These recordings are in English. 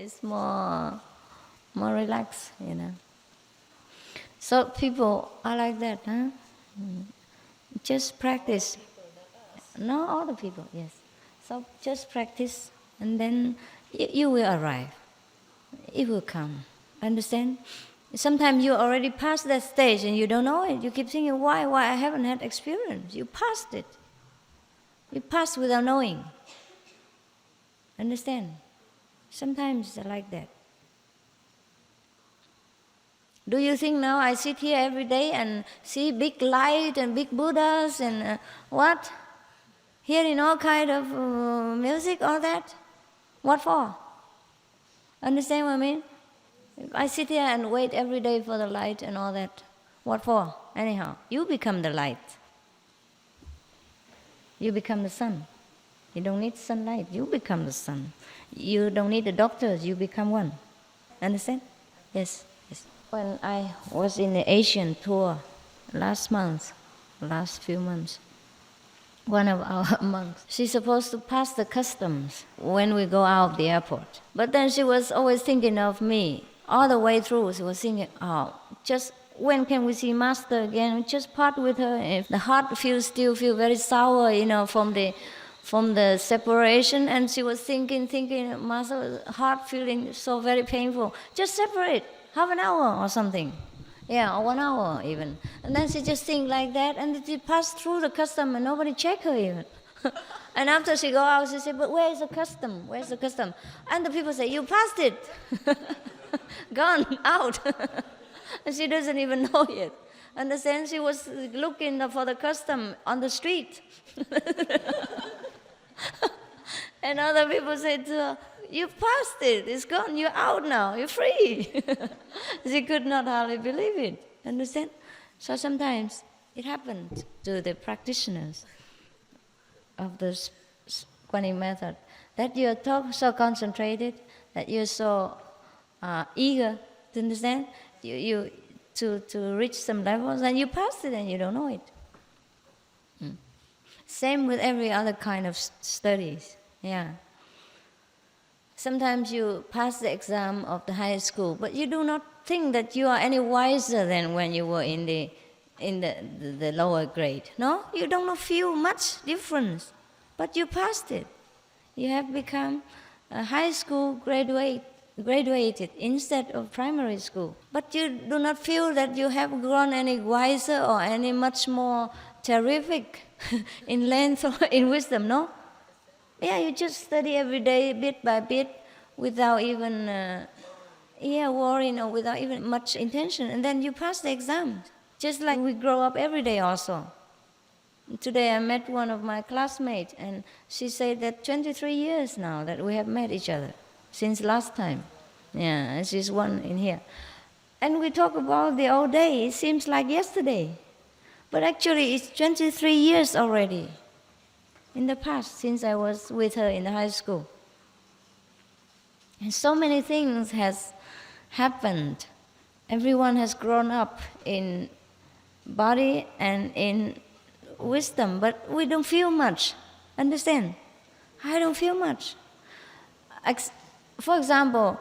it's more relaxed, So people are like that, huh? Just practice. No, all the people, yes. So just practice, and then you will arrive. It will come. Understand? Sometimes you already passed that stage and you don't know it. You keep thinking, why I haven't had experience. You passed it. You passed without knowing. Understand? Sometimes it's like that. Do you think now I sit here every day and see big light and big Buddhas and what? Hearing all kind of music, all that? What for? Understand what I mean? I sit here and wait every day for the light and all that. What for? Anyhow, you become the light. You become the sun. You don't need sunlight, you become the sun. You don't need the doctors, you become one. Understand? Yes. When I was in the Asian tour last few months, one of our monks, she's supposed to pass the customs when we go out of the airport. But then she was always thinking of me. All the way through, she was thinking, just when can we see Master again? Just part with her. If the heart still feel very sour, from the separation, and she was thinking, Master, heart feeling so very painful. Just separate, half an hour or something. Yeah, or 1 hour even. And then she just think like that, and she passed through the custom and nobody check her even. And after she go out, she said, but where is the custom? Where's the custom? And the people say, you passed it. Gone, out. And she doesn't even know yet. Understand? She was looking for the custom on the street. And other people said to her, you passed it, it's gone, you're out now, you're free. She could not hardly believe it. Understand? So sometimes it happened to the practitioners of the Quan Yin method that you're so concentrated, that you're so eager to understand, you to reach some levels, and you pass it and you don't know it. Same with every other kind of studies. Yeah. Sometimes you pass the exam of the high school, but you do not think that you are any wiser than when you were in the lower grade. No, you don't feel much difference, but you passed it. You have become a high school graduated instead of primary school. But you do not feel that you have grown any wiser or any much more terrific in length or in wisdom, no? Yeah, you just study every day, bit by bit, without even worrying or without even much intention, and then you pass the exam. Just like we grow up every day also. Today I met one of my classmates, and she said that 23 years now that we have met each other, since last time. Yeah, and she's one in here. And we talk about the old day, it seems like yesterday. But actually it's 23 years already. In the past, since I was with her in the high school. And so many things has happened. Everyone has grown up in body and in wisdom, but we don't feel much. Understand? I don't feel much. For example,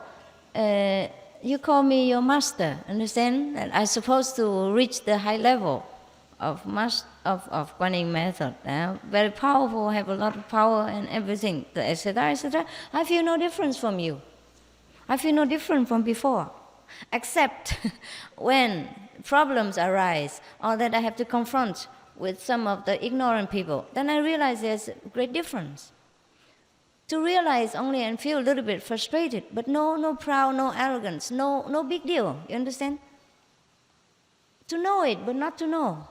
you call me your master. Understand? That I'm supposed to reach the high level of Quan Yin method, very powerful, have a lot of power and everything, etc., etc. I feel no difference from you. I feel no different from before, except when problems arise or that I have to confront with some of the ignorant people. Then I realize there's a great difference. To realize only and feel a little bit frustrated, but no proud, no arrogance, no big deal. You understand? To know it, but not to know.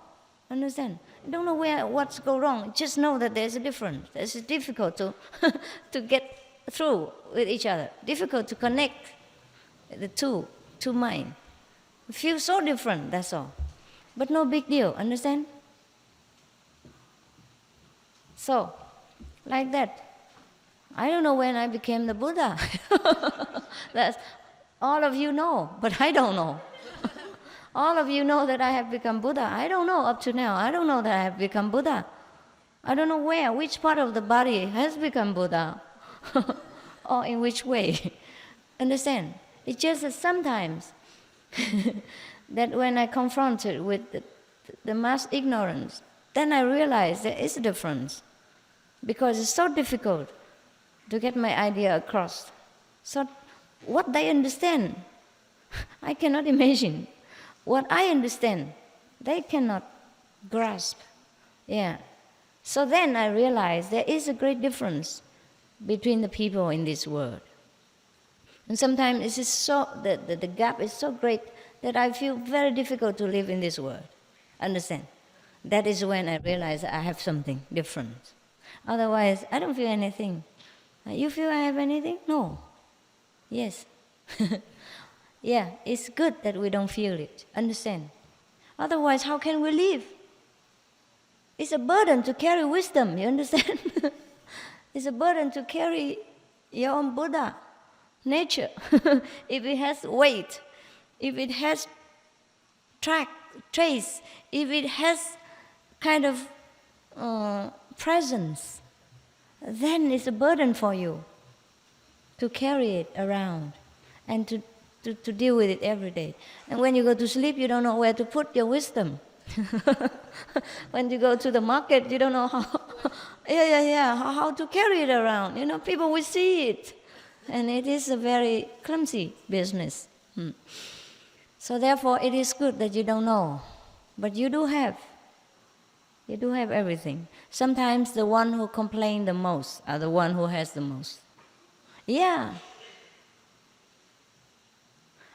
Understand? I don't know what's go wrong. Just know that there's a difference. It's difficult to to get through with each other. Difficult to connect the two minds. Feel so different. That's all. But no big deal. Understand? So, like that. I don't know when I became the Buddha. That's all of you know, but I don't know. All of you know that I have become Buddha. I don't know up to now. I don't know that I have become Buddha. I don't know which part of the body has become Buddha, or in which way. Understand? It's just that sometimes that when I confronted with the mass ignorance, then I realize there is a difference. Because it's so difficult to get my idea across. So what they understand, I cannot imagine. What I understand, they cannot grasp. Yeah. So then I realized there is a great difference between the people in this world. And sometimes it is so, the gap is so great that I feel very difficult to live in this world. Understand? That is when I realize I have something different. Otherwise, I don't feel anything. You feel I have anything? No. Yes. Yeah, it's good that we don't feel it. Understand? Otherwise, how can we live? It's a burden to carry wisdom, you understand? It's a burden to carry your own Buddha, nature. If it has weight, if it has trace, if it has kind of presence, then it's a burden for you to carry it around and to deal with it every day. And when you go to sleep, you don't know where to put your wisdom. When you go to the market, you don't know how to carry it around. You know, people will see it. And it is a very clumsy business. So therefore, it is good that you don't know. But you do have. You do have everything. Sometimes the one who complain the most are the one who has the most. Yeah.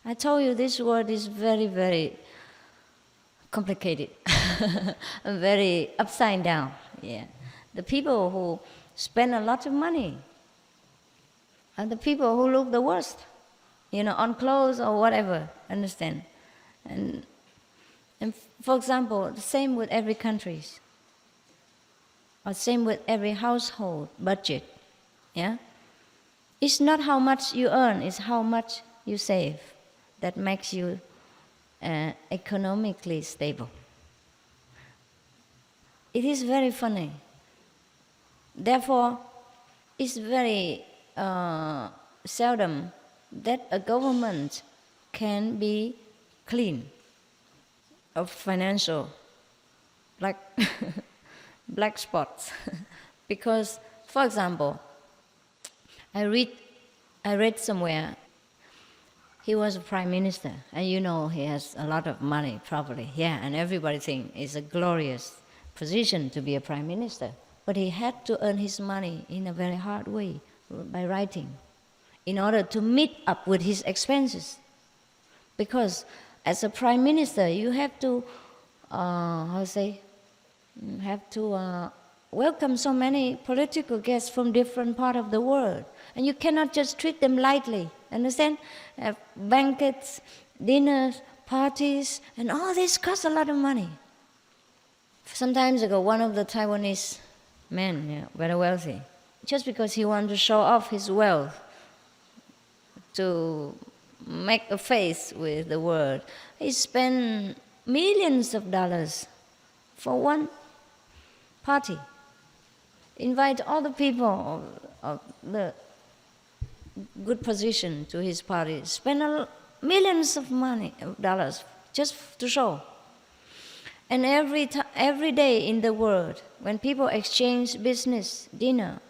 I told you this world is very, very complicated. Very upside down. Yeah. The people who spend a lot of money are the people who look the worst. You know, on clothes or whatever. Understand? And for example, the same with every country. Or same with every household budget. Yeah? It's not how much you earn, it's how much you save that makes you economically stable. It is very funny. Therefore, it's very seldom that a government can be clean of financial, like black spots. Because, for example, I read somewhere, he was a prime minister, and you know he has a lot of money, probably. Yeah, and everybody thinks it's a glorious position to be a prime minister. But he had to earn his money in a very hard way, by writing, in order to meet up with his expenses. Because as a prime minister, you have to, welcome so many political guests from different parts of the world. And you cannot just treat them lightly, understand? Have banquets, dinners, parties, and all this costs a lot of money. Some time ago, one of the Taiwanese men, very wealthy, just because he wanted to show off his wealth, to make a face with the world, he spent millions of dollars for one party. Invite all the people of the good position to his party. Spend millions of dollars just to show. And every day in the world, when people exchange business, dinner,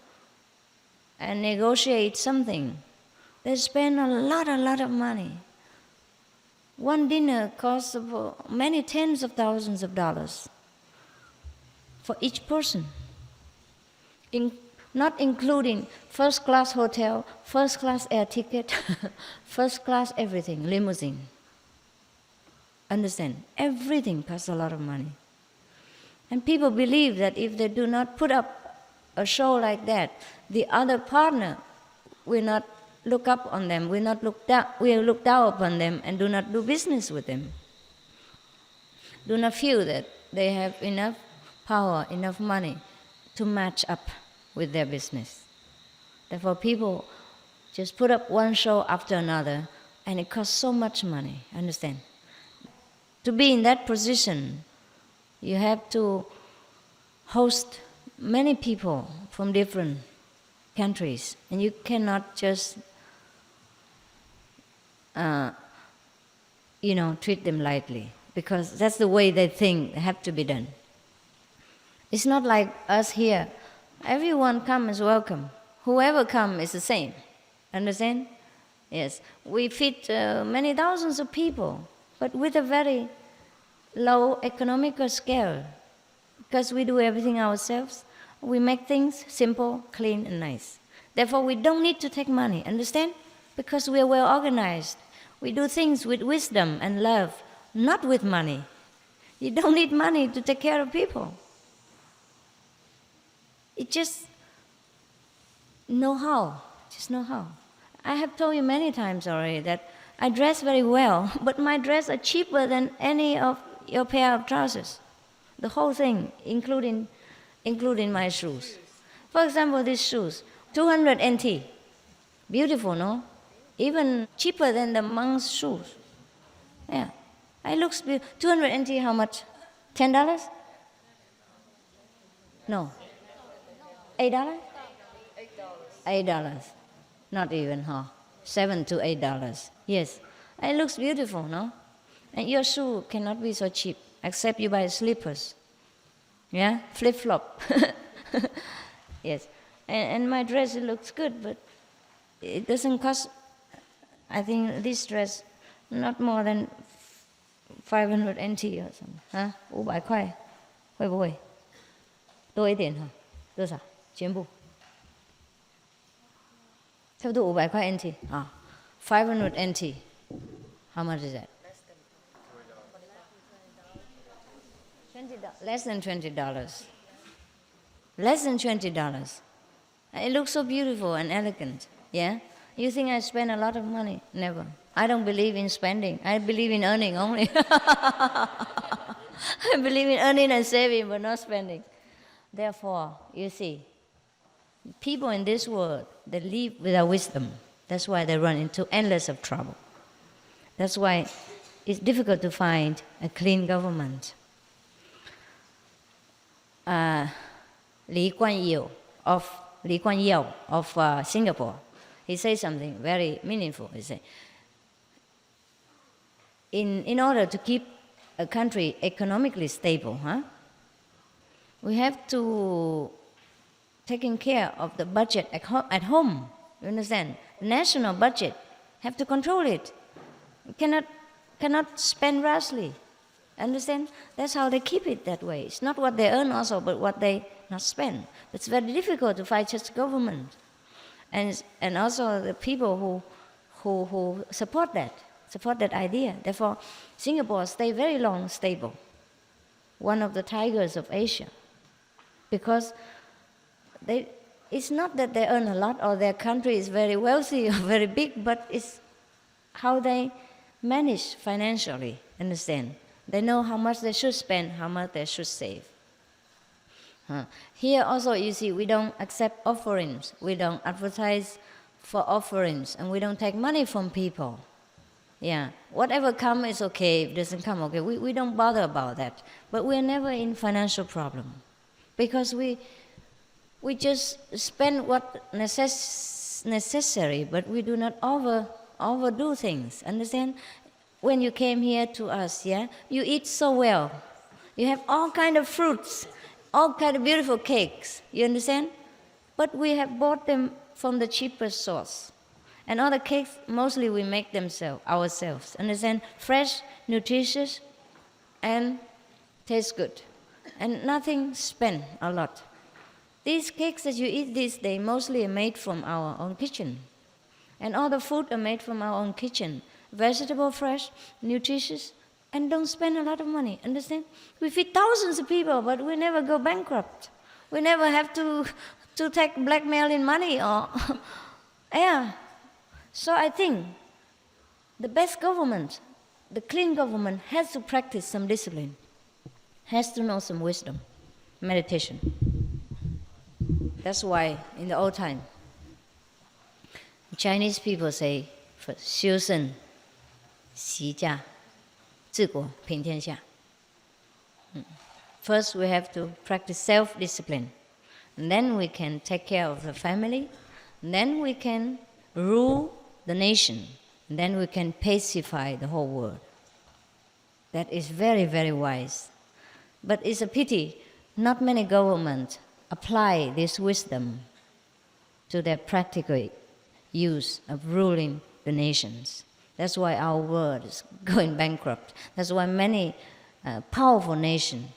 and negotiate something, they spend a lot of money. One dinner costs many tens of thousands of dollars for each person, not including first-class hotel, first-class air ticket, first-class everything, limousine. Understand? Everything costs a lot of money. And people believe that if they do not put up a show like that, the other partner will not look up on them, will look down upon them and do not do business with them. Do not feel that they have enough power, enough money to match up with their business. Therefore, people just put up one show after another, and it costs so much money, understand? To be in that position, you have to host many people from different countries, and you cannot just treat them lightly, because that's the way they think have to be done. It's not like us here. Everyone come is welcome. Whoever come is the same. Understand? Yes. We feed many thousands of people, but with a very low economical scale, because we do everything ourselves. We make things simple, clean, and nice. Therefore, we don't need to take money. Understand? Because we are well organized. We do things with wisdom and love, not with money. You don't need money to take care of people. It just know-how. Just know-how. I have told you many times already that I dress very well, but my dress are cheaper than any of your pair of trousers. The whole thing, including my shoes. For example, these shoes, 200 NT. Beautiful, no? Even cheaper than the monk's shoes. Yeah. It looks beautiful. 200 NT, how much? $10? No. $8? $8. Not even, huh? $7 to $8. Yes. It looks beautiful, no? And your shoe cannot be so cheap, except you buy slippers. Yeah? Flip-flop. Yes. And my dress, it looks good, but it doesn't cost, I think this dress, not more than 500 NT or something. Huh? 500块会不会多一点哈？多少？全部差不多500块 NT 啊，500 NT. How much is that? $20. Less than $20. Less than $20. It looks so beautiful and elegant. Yeah? You think I spend a lot of money? Never. I don't believe in spending. I believe in earning only. I believe in earning and saving, but not spending. Therefore, you see, people in this world, they live without wisdom. That's why they run into endless of trouble. That's why it's difficult to find a clean government. Lee Kuan Yew of Singapore, he says something very meaningful. He said, in order to keep a country economically stable, we have to taking care of the budget at home. You understand? The national budget, have to control it. You cannot spend rashly. Understand? That's how they keep it that way. It's not what they earn also, but what they not spend. It's very difficult to fight such government. And also the people who support that idea. Therefore, Singapore stay very long stable. One of the tigers of Asia. Because it's not that they earn a lot or their country is very wealthy or very big, but it's how they manage financially. Understand? They know how much they should spend, how much they should save. Here also, you see, we don't accept offerings. We don't advertise for offerings, and we don't take money from people. Yeah, whatever comes is okay. If it doesn't come, okay. We don't bother about that. But we're never in financial problem, because we just spend what necessary, but we do not overdo things. Understand? When you came here to us, yeah, you eat so well. You have all kind of fruits, all kind of beautiful cakes. You understand? But we have bought them from the cheapest source. And all the cakes, mostly we make them ourselves. Understand? Fresh, nutritious, and taste good. And nothing spent a lot. These cakes that you eat these days mostly are made from our own kitchen. And all the food are made from our own kitchen. Vegetable, fresh, nutritious, and don't spend a lot of money. Understand? We feed thousands of people, but we never go bankrupt. We never have to take blackmailing money or yeah. So I think the best government, the clean government, has to practice some discipline, has to know some wisdom, meditation. That's why in the old time, Chinese people say, 修身齐家治国平天下. First, we have to practice self-discipline. And then we can take care of the family. And then we can rule the nation. Then we can pacify the whole world. That is very, very wise. But it's a pity, not many governments apply this wisdom to their practical use of ruling the nations. That's why our world is going bankrupt. That's why many powerful nations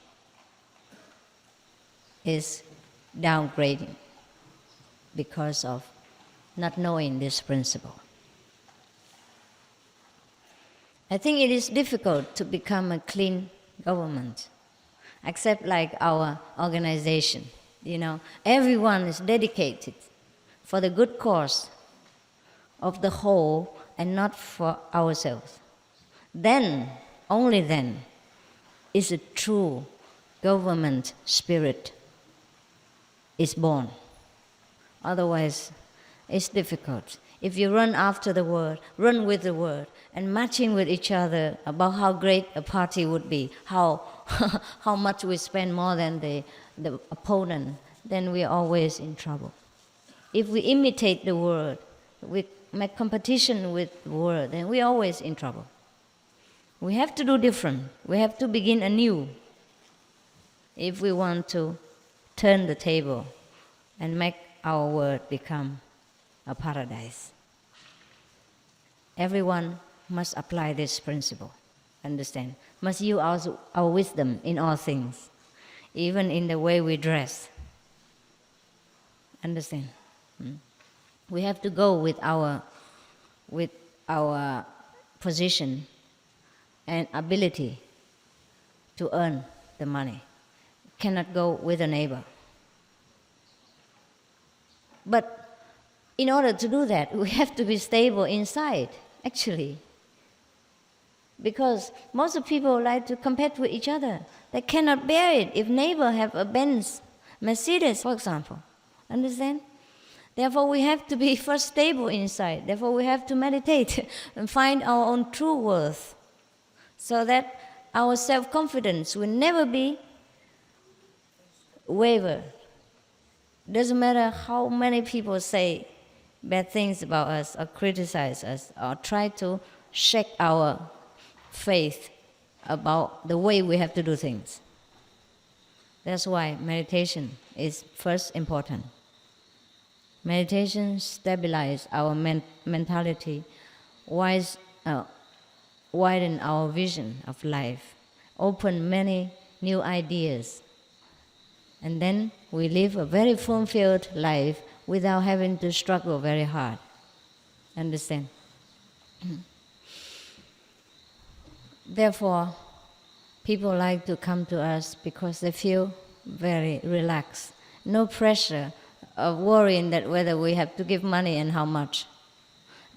is downgrading because of not knowing this principle. I think it is difficult to become a clean government, except like our organization. Everyone is dedicated for the good cause of the whole and not for ourselves. Then, only then, is a true government spirit is born. Otherwise, it's difficult. If you run after the word, run with the word, and matching with each other about how great a party would be, how much we spend more than the opponent, then we're always in trouble. If we imitate the word, we make competition with the word, then we're always in trouble. We have to do different. We have to begin anew if we want to turn the table and make our world become a paradise. Everyone must apply this principle, understand? Must use our wisdom in all things, even in the way we dress. Understand? We have to go with our position and ability to earn the money. Cannot go with a neighbor. But in order to do that, we have to be stable inside, actually. Because most of people like to compete with each other. They cannot bear it if neighbor have a Benz, Mercedes, for example. Understand? Therefore, we have to be first stable inside. Therefore, we have to meditate and find our own true worth, so that our self-confidence will never be wavered. Doesn't matter how many people say bad things about us or criticize us or try to shake our faith about the way we have to do things. That's why meditation is first important. Meditation stabilizes our mentality, widen our vision of life, open many new ideas, and then we live a very fulfilled life without having to struggle very hard. Understand? Therefore, people like to come to us because they feel very relaxed. No pressure of worrying that whether we have to give money and how much,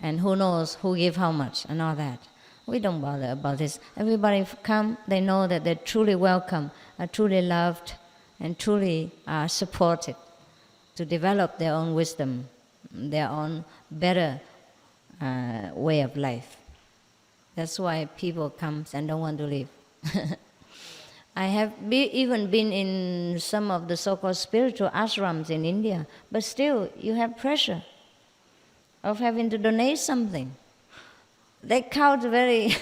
and who knows who give how much and all that. We don't bother about this. Everybody come, they know that they're truly welcome, are truly loved, and truly are supported to develop their own wisdom, their own better way of life. That's why people come and don't want to leave. I have even been in some of the so-called spiritual ashrams in India, but still you have pressure of having to donate something. They count very,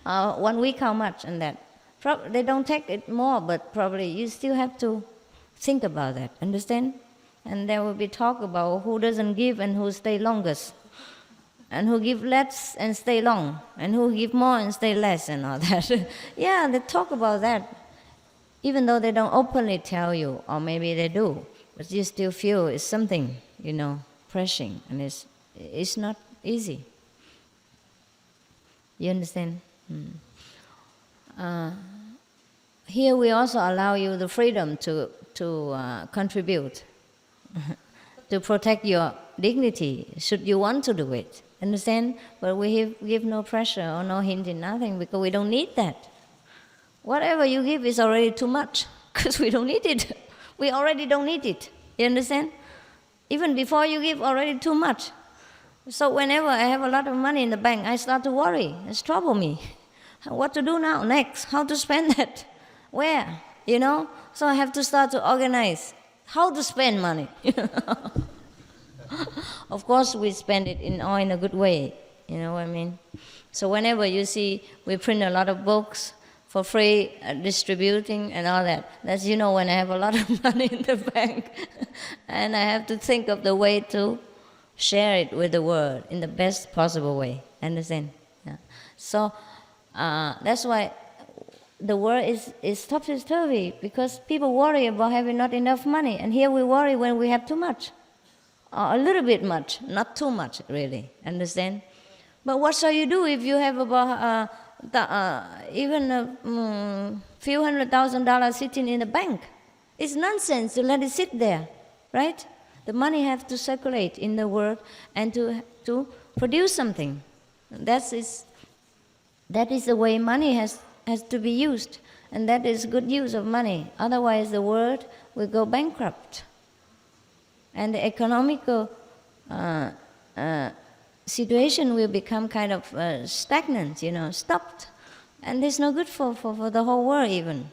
1 week how much and that. They don't take it more, but probably you still have to think about that, understand? And there will be talk about who doesn't give and who stay longest, and who give less and stay long, and who give more and stay less and all that. Yeah, they talk about that, even though they don't openly tell you, or maybe they do, but you still feel it's something, pressing, and it's not easy. You understand? Here we also allow you the freedom to contribute, to protect your dignity, should you want to do it. Understand? But we give no pressure or no hint in nothing, because we don't need that. Whatever you give is already too much, because we don't need it. We already don't need it. You understand? Even before you give, already too much. So whenever I have a lot of money in the bank, I start to worry. It's trouble me. What to do now, next? How to spend that? Where? So I have to start to organize how to spend money. Of course, we spend it in a good way, You know what I mean? So whenever you see we print a lot of books for free, distributing and all that, that's, you know, when I have a lot of money in the bank and I have to think of the way to share it with the world in the best possible way. Understand? Yeah. So that's why the world is topsy-turvy, because people worry about having not enough money, and here we worry when we have too much, or a little bit much, not too much really. Understand? But what shall you do if you have about even a few $100,000 sitting in the bank? It's nonsense to let it sit there, right? The money has to circulate in the world and to produce something. That is the way money has to be used, and that is good use of money. Otherwise, the world will go bankrupt, and the economical situation will become kind of stagnant, you know, stopped, and it's no good for the whole world even.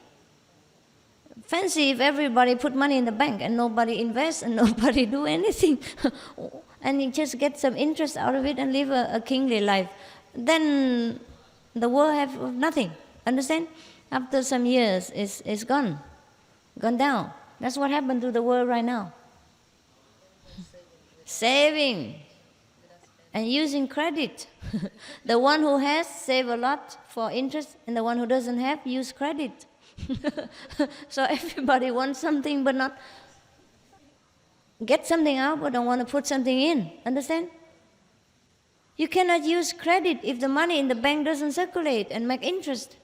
Fancy if everybody put money in the bank and nobody invests and nobody do anything, and you just get some interest out of it and live a kingly life. Then the world have nothing. Understand? After some years, it's gone down. That's what happened to the world right now. Saving and using credit. The one who has save a lot for interest, and the one who doesn't have use credit. So everybody wants something but not get something out, but don't want to put something in. Understand? You cannot use credit if the money in the bank doesn't circulate and make interest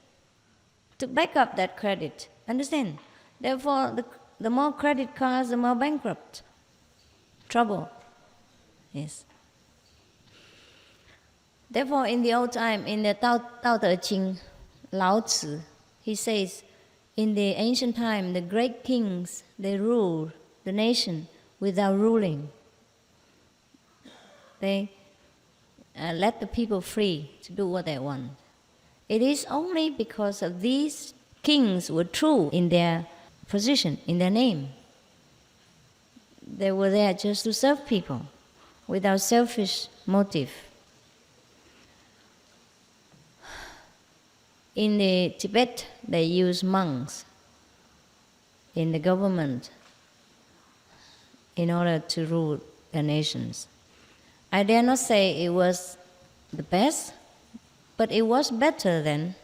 to back up that credit. Understand? Therefore, the more credit cards, the more bankrupt. Trouble. Yes. Therefore, in the old time, in the Tao Te Ching, Lao Tzu, he says, in the ancient time, the great kings, they ruled the nation without ruling. They let the people free to do what they want. It is only because of these kings were true in their position, in their name. They were there just to serve people without selfish motive. In the Tibet, they use monks in the government in order to rule their nations. I dare not say it was the best, but it was better than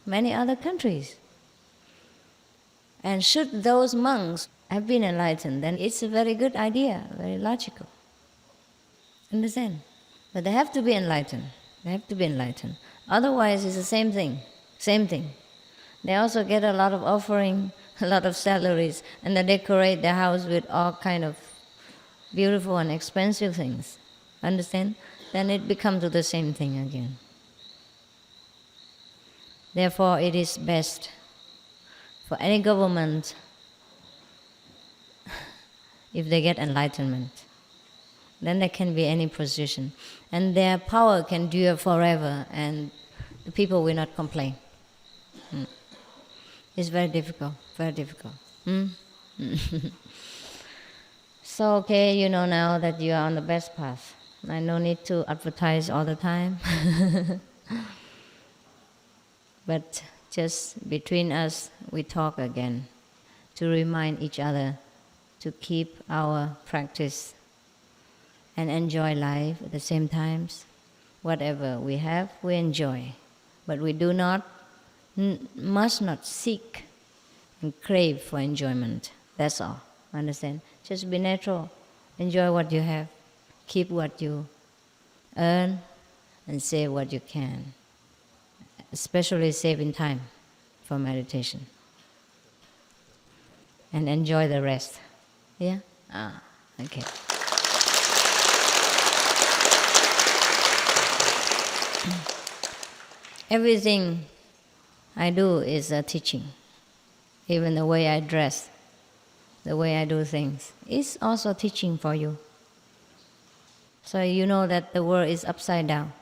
many other countries. And should those monks have been enlightened, then it's a very good idea, very logical. Understand? But they have to be enlightened. They have to be enlightened. Otherwise, it's the same thing. Same thing. They also get a lot of offering, a lot of salaries, and they decorate their house with all kind of beautiful and expensive things. Understand? Then it becomes the same thing again. Therefore, it is best for any government if they get enlightenment. Then there can be any position. And their power can endure forever, and the people will not complain. It's very difficult, very difficult. So, okay, you know now that you are on the best path. I no need to advertise all the time. But just between us, we talk again to remind each other to keep our practice and enjoy life at the same time. Whatever we have, we enjoy. But we do not, must not seek and crave for enjoyment. That's all. Understand? Just be natural. Enjoy what you have. Keep what you earn and save what you can. Especially saving time for meditation. And enjoy the rest. Yeah? Okay. Everything I do is a teaching. Even the way I dress, the way I do things, is also teaching for you. So you know that the world is upside down.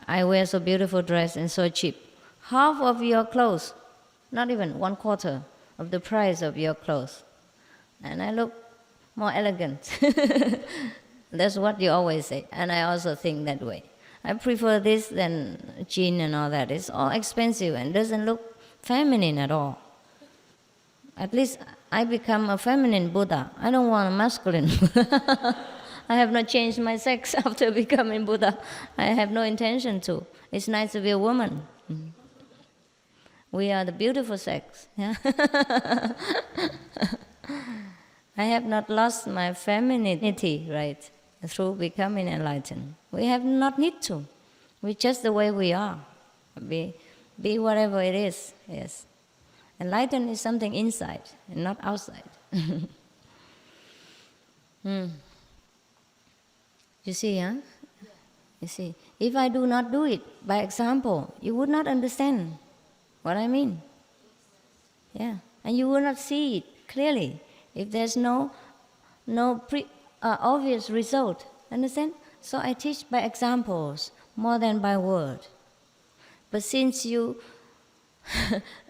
I wear so beautiful dress and so cheap. Half of your clothes, not even 1/4 of the price of your clothes. And I look more elegant. That's what you always say. And I also think that way. I prefer this than jean and all that. It's all expensive and doesn't look feminine at all. At least I become a feminine Buddha. I don't want a masculine Buddha. I have not changed my sex after becoming Buddha. I have no intention to. It's nice to be a woman. We are the beautiful sex. Yeah? I have not lost my femininity, right, through becoming enlightened. We have not need to. We're just the way we are. Be whatever it is, yes. Enlightened is something inside and not outside. You see, huh? You see, if I do not do it by example, you would not understand what I mean. Yeah, and you will not see it clearly if there's no obvious result. Understand? So I teach by examples more than by word. But since you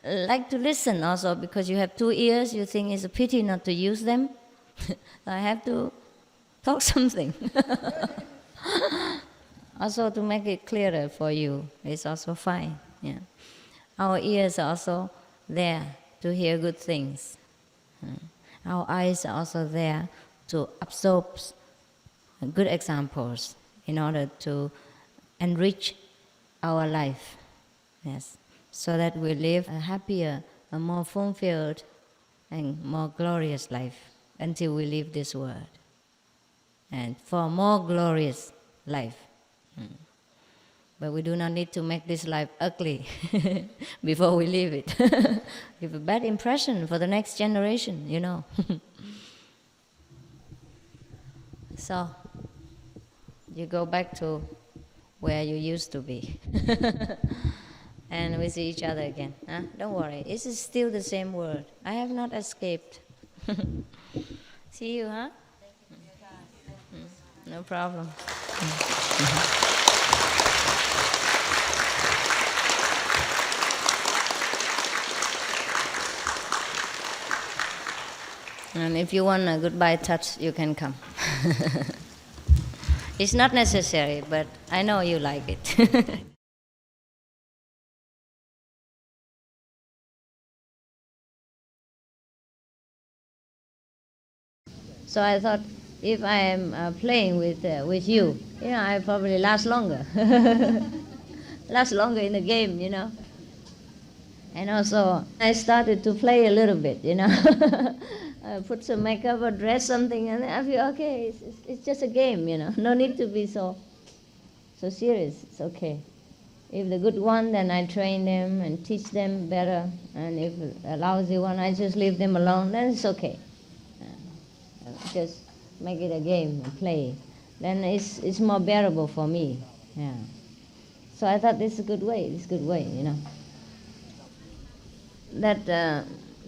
like to listen also because you have 2 ears, you think it's a pity not to use them. I have to talk something. Also to make it clearer for you, it's also fine. Yeah. Our ears are also there to hear good things. Our eyes are also there to absorb good examples in order to enrich our life. Yes. So that we live a happier, a more fulfilled, and more glorious life until we leave this world. And for a more glorious life. But we do not need to make this life ugly before we leave it. Give a bad impression for the next generation, you know. So, you go back to where you used to be. And we see each other again. Huh? Don't worry, this is still the same world. I have not escaped. See you, huh? No problem. And if you want a goodbye touch, you can come. It's not necessary, but I know you like it. So I thought, if I am playing with you, you know, I probably last longer. Last longer in the game, you know. And also, I started to play a little bit, you know. I put some makeup or dress something, and I feel, okay, it's just a game, you know. No need to be so serious. It's okay. If the good one, then I train them and teach them better. And if a lousy one, I just leave them alone. Then it's okay. Just make it a game and play. Then it's more bearable for me. Yeah. So I thought this is a good way. This is a good way, you know.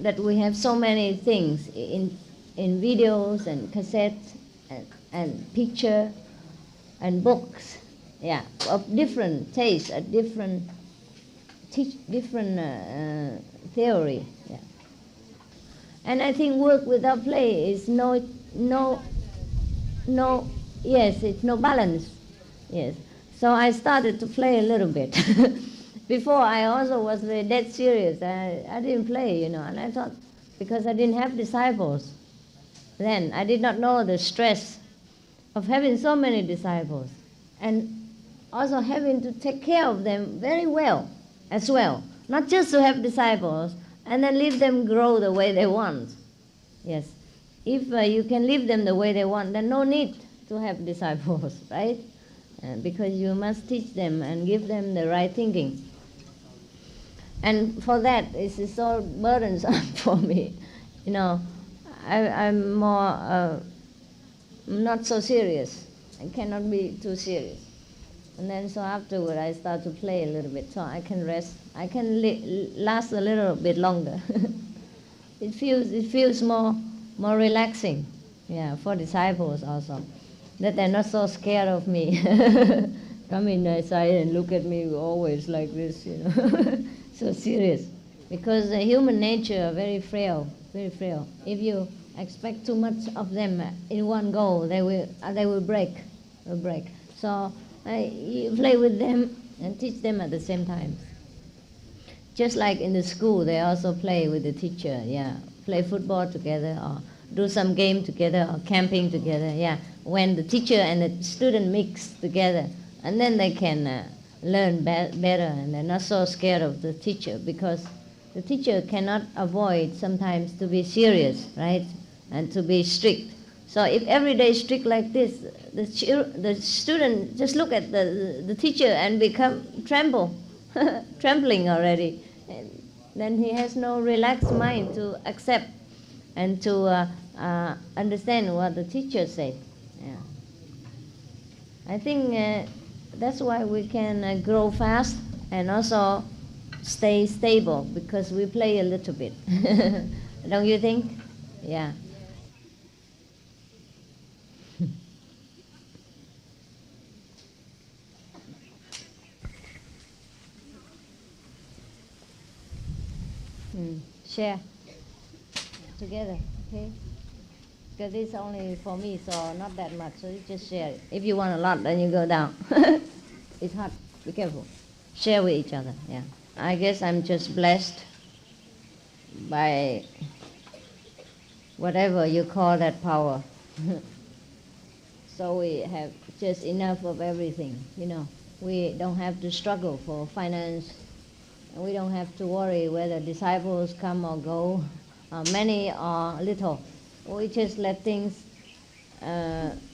That we have so many things in videos and cassettes and picture and books, yeah, of different tastes, a different theory, yeah. And I think work without play is yes, it's no balance, yes. So I started to play a little bit. Before, I also was very dead serious. I didn't play, you know, and I thought, because I didn't have disciples then, I did not know the stress of having so many disciples, and also having to take care of them very well as well. Not just to have disciples and then leave them grow the way they want. Yes. If you can leave them the way they want, then no need to have disciples, right? Because you must teach them and give them the right thinking. And for that, it's so burdensome for me. You know, I'm more not so serious. I cannot be too serious. And then so afterward, I start to play a little bit, so I can rest. I can last a little bit longer. It feels more relaxing, yeah, for disciples also, that they're not so scared of me. Come inside and look at me always like this, you know. So serious, because the human nature are very frail, very frail. If you expect too much of them in one go, they will break, will break. So You play with them and teach them at the same time. Just like in the school, they also play with the teacher, yeah. Play football together or do some game together or camping together, yeah. When the teacher and the student mix together, and then they can learn better, and they're not so scared of the teacher, because the teacher cannot avoid sometimes to be serious, right, and to be strict. So if every day is strict like this, the student just look at the teacher and become trembling already. And then he has no relaxed mind to accept and to understand what the teacher said. Yeah. I think that's why we can grow fast and also stay stable, because we play a little bit. Don't you think? Yeah. Share together, okay? Because it's only for me, so not that much, so you just share it. If you want a lot, then you go down. It's hot, be careful. Share with each other, yeah. I guess I'm just blessed by whatever you call that power. So we have just enough of everything, you know. We don't have to struggle for finance. We don't have to worry whether disciples come or go, many or little. We just let things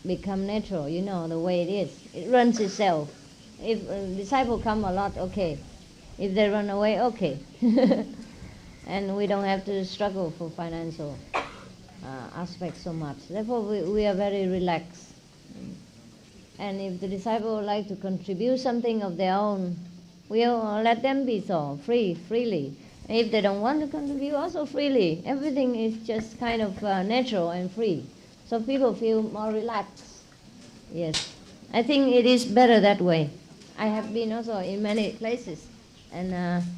become natural, you know, the way it is. It runs itself. If a disciple come a lot, okay. If they run away, okay. And we don't have to struggle for financial aspects so much. Therefore, we are very relaxed. And if the disciple would like to contribute something of their own, we'll let them be so, freely. And if they don't want to contribute, also freely. Everything is just kind of natural and free. So people feel more relaxed. Yes. I think it is better that way. I have been also in many places, and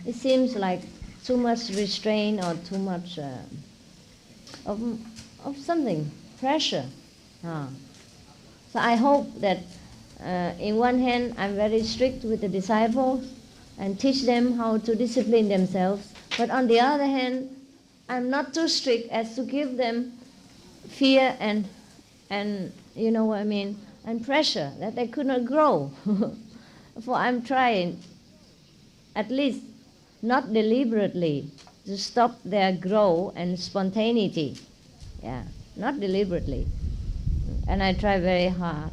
it seems like too much restraint or too much of something, pressure. So I hope that in one hand I'm very strict with the disciples and teach them how to discipline themselves, but on the other hand I'm not too strict as to give them fear and you know what I mean, and pressure that they could not grow. For I'm trying, at least not deliberately, to stop their growth and spontaneity. Yeah, not deliberately. And I try very hard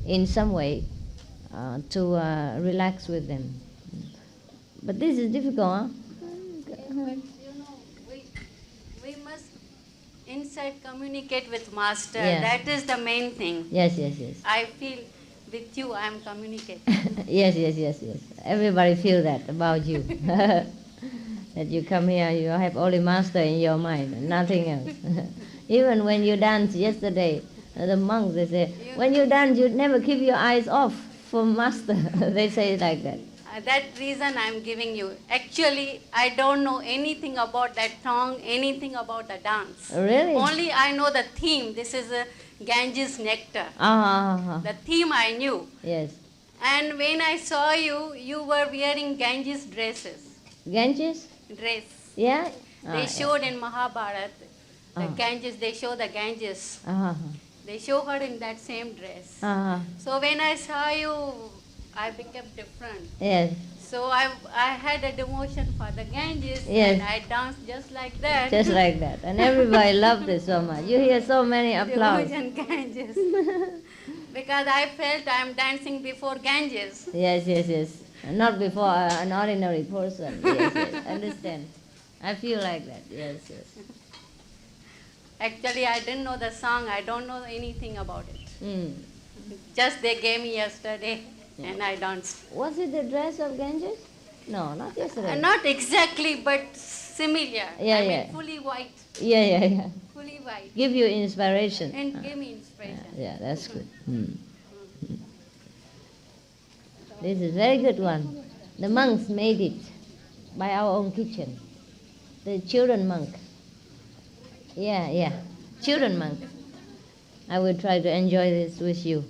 in some way to relax with them. But this is difficult, huh? But you know, we must inside communicate with Master. Yeah. That is the main thing. Yes. I feel with you I am communicating. Yes. Everybody feel that about you. That you come here, you have only Master in your mind, and nothing else. Even when you danced yesterday, the monks, they say, when you dance, you never keep your eyes off for Master. They say it like that. That reason I am giving you. Actually, I don't know anything about that song, anything about the dance. Really? Only I know the theme. This is a Ganges nectar. The theme I knew. Yes. And when I saw you, you were wearing Ganges dresses. Ganges? Dress. Yeah? They showed in Mahabharata, the Ganges, they show the Ganges. They show her in that same dress. So when I saw you, I became different. Yes. So I had a devotion for the Ganges, Yes. and I danced just like that. Just like that. And everybody loved it so much. You hear so many applause. Devotion Ganges. Because I felt I am dancing before Ganges. Yes. Not before an ordinary person. Yes. Understand. I feel like that. Yes. Actually, I didn't know the song. I don't know anything about it. Just they gave me yesterday, and I danced. Was it the dress of Ganges? No, not yesterday. Not exactly, but similar. Yeah. Fully white. Yeah. Fully white. Give you inspiration. And give me inspiration. Yeah, that's good. This is very good one. The monks made it by our own kitchen. The children monk. Yeah. Children monk. I will try to enjoy this with you.